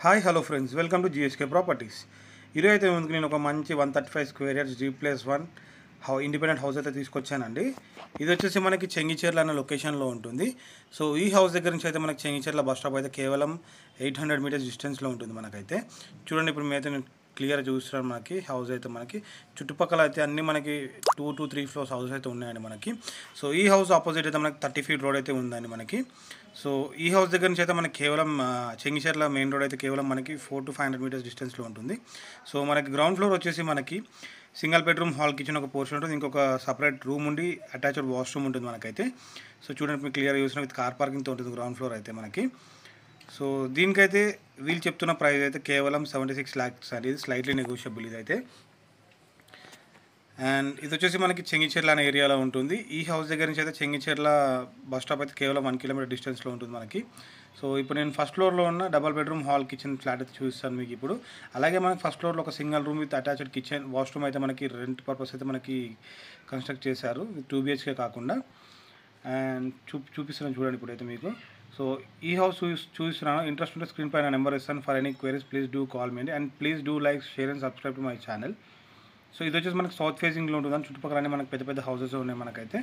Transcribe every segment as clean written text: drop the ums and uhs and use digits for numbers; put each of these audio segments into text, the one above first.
Hi hello friends, welcome to GSK properties. ఈరోజు అయితే ముందుకు నేను ఒక మంచి 135 square yards G+1 independent house అయితే తీసుకొచ్చానండి. ఇది వచ్చేసి మనకి చెంగిచెర్ల అనే లొకేషన్లో ఉంటుంది. సో ఈ హౌస్ దగ్గర నుంచి అయితే మనకి చెంగిచెర్ల బస్ స్టాప్ అయితే కేవలం 800 మీటర్స్ డిస్టెన్స్లో ఉంటుంది మనకైతే. చూడండి, ఇప్పుడు మేమైతే నేను క్లియర్గా చూస్తున్నాను. మనకి హౌస్ అయితే మనకి చుట్టుపక్కల అయితే అన్ని మనకి 2 to 3 ఫ్లోర్స్ హౌస్ అయితే ఉన్నాయండి మనకి. సో ఈ హౌస్ ఆపోజిట్ అయితే మనకి 30 feet రోడ్ అయితే ఉందండి మనకి. సో ఈ హౌస్ దగ్గర నుంచి అయితే మనకి కేవలం చెంగిచెర్ల మెయిన్ రోడ్ అయితే కేవలం మనకి 400 to 500 మీటర్స్ డిస్టెన్స్లో ఉంటుంది. సో మనకి గ్రౌండ్ ఫ్లోర్ వచ్చేసి మనకి సింగిల్ బెడ్రూమ్ హాల్ కిచెన్ ఒక పోర్షన్ ఉంటుంది, ఇంకొక సపరేట్ రూమ్ ఉండి అటాచ్డ్ వాష్రూమ్ ఉంటుంది మనకైతే. సో చూడండి, మీకు క్లియర్గా చూసిన విత్ కార్ పార్కింగ్తో ఉంటుంది గ్రౌండ్ ఫ్లోర్ అయితే మనకి. సో దీనికైతే వీళ్ళు చెప్తున్న ప్రైస్ అయితే కేవలం 76 lakhs అండి. ఇది స్లైట్లీ నెగోషియబుల్ ఇదైతే. అండ్ ఇది వచ్చేసి మనకి చెంగిచెర్ల అనే ఏరియాలో ఉంటుంది. ఈ హౌస్ దగ్గర నుంచి అయితే చెంగిచెర్ల బస్ స్టాప్ అయితే కేవలం 1 kilometer డిస్టెన్స్లో ఉంటుంది మనకి. సో ఇప్పుడు నేను ఫస్ట్ ఫ్లోర్లో ఉన్న double bedroom hall kitchen flat అయితే చూపిస్తాను మీకు ఇప్పుడు. అలాగే మనకి ఫస్ట్ ఫ్లోర్లో ఒక single room with attached kitchen washroom అయితే మనకి రెంట్ పర్పస్ అయితే మనకి కన్స్ట్రక్ట్ చేశారు, 2 BHK కాకుండా. అండ్ చూపిస్తున్నాను చూడండి ఇప్పుడైతే మీకు. సో ఈ హౌస్ చూపిస్తున్నాను. ఇంట్రెస్ట్ ఉంటే స్క్రీన్ పైన నెంబర్ ఇస్తాను. For any queries please do call me and please do like, share and subscribe to my channel. So ఇది వచ్చేసి మనకి సౌత్ ఫేసింగ్లో ఉంటుంది. చుట్టుపక్కల మనకి పెద్ద పెద్ద హౌసెస్ ఉన్నాయి మనకైతే.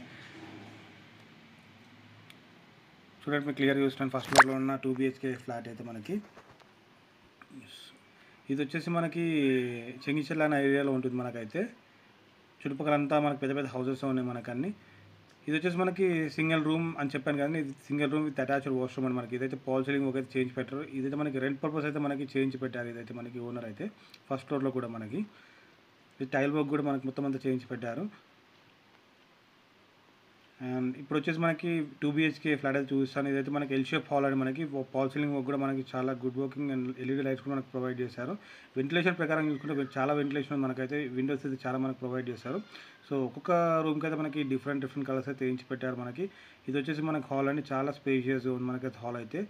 చూడండి, మీకు క్లియర్గా చూస్తున్నాను. ఫస్ట్ ఫ్లోర్లో ఉన్న 2 BHK ఫ్లాట్ అయితే మనకి. ఇది వచ్చేసి మనకి చెంగిచెర్ల అనే ఏరియాలో ఉంటుంది మనకైతే. చుట్టుపక్కల అంతా మనకి పెద్ద పెద్ద హౌసెస్ ఉన్నాయి మనకన్నీ. ఇది వచ్చేసి మనకి సింగిల్ రూమ్ అని చెప్పాను కానీ ఇది single room with attached washroom అని మనకి. ఇదైతే పాల్ సీలింగ్ ఒకైతే చేంజ్ పెట్టారు. ఇదైతే మనకి రెంట్ పర్పస్ అయితే మనకి చేంజ్ పెట్టారు. ఇదైతే మనకి ఓనర్ అయితే ఫస్ట్ ఫ్లోర్లో కూడా మనకి ఇది టైల్ వర్క్ కూడా మనకి మొత్తం అంతా చేంజ్ పెట్టారు. అండ్ ఇప్పుడు వచ్చేసి మనకి 2 BHK ఫ్లాట్ అయితే చూపిస్తాను. ఇదైతే మనకి ఎల్ షేప్ హాల్ అని మనకి పాల్ సీలింగ్ వర్క్ కూడా మనకి చాలా good working and LED lights కూడా మనకి ప్రొవైడ్ చేశారు. వెంటిలేషన్ ప్రకారం చూసుకుంటే చాలా వెంటిలేషన్ మనకైతే విండోస్ అయితే చాలా మనకి ప్రొవైడ్ చేశారు. సో ఒక్కొక్క రూమ్కి అయితే మనకి డిఫరెంట్ కలర్స్ అయితే వేయించి పెట్టారు మనకి. ఇది వచ్చేసి మనకి హాల్ అండి, చాలా స్పేషియస్గా ఉంది మనకైతే హాల్ అయితే.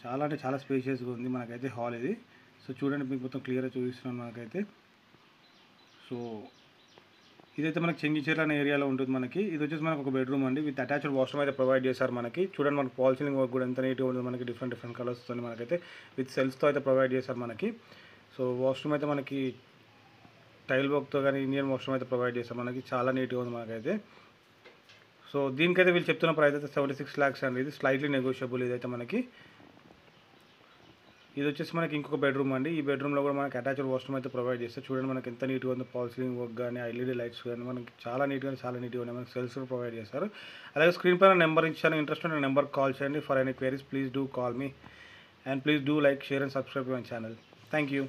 చాలా అంటే చాలా స్పేషియస్గా ఉంది మనకైతే హాల్ ఇది. సో చూడండి, మీకు మొత్తం క్లియర్గా చూపిస్తున్నాను మనకైతే. సో ఇదైతే మనకి చెంగిచెర్ల అనే ఏరియాలో ఉంటుంది మనకి. ఇది వచ్చేసి మనకు ఒక బెడ్రూమ్ అండి విత్ అటాచ్డ్ వాష్రూమ్ అయితే ప్రొవైడ్ చేశారు మనకి. చూడండి, మనకి పాల్ సీలింగ్ వర్క్ కూడా ఎంత నీట్గా ఉంటుంది మనకి. డిఫరెంట్ కలర్స్తో మనకైతే విత్ సెల్స్తో అయితే ప్రొవైడ్ చేశారు మనకి. సో వాష్రూమ్ అయితే మనకి టైల్ వర్క్తో కానీ ఇండియన్ వాష్రూమ్ అయితే ప్రొవైడ్ చేశారు మనకి. చాలా నీట్గా ఉంది మనకైతే. సో దీనికైతే వీళ్ళు చెప్తున్న ప్రైస్ అయితే 76 lakhs అండి. ఇది స్లైట్లీ నెగోషియబుల్ ఇదైతే మనకి. ఇది వచ్చేసి మనకి ఇంకొక బెడ్రూమ్ అండి. ఈ బెడ్రూమ్లో కూడా మనకి అటాచ్డ్ వాష్రూమ్ అయితే ప్రొవైడ్ చేస్తారు. చూడండి, మనకి ఎంత నీట్గా ఉంది. పాల్ సీలింగ్ వర్క్ కానీ LED లైట్స్ కానీ మనకి చాలా నీట్గా ఉన్నాయి. మనకి సెల్స్ కూడా ప్రొవైడ్ చేస్తారు. అలాగే స్క్రీన్ పైన నెంబర్ ఇచ్చాను. ఇంట్రెస్ట్ ఉన్న నెంబర్ కాల్ చేయండి. For any queries please do call me and please do like, share and subscribe my channel. Thank you.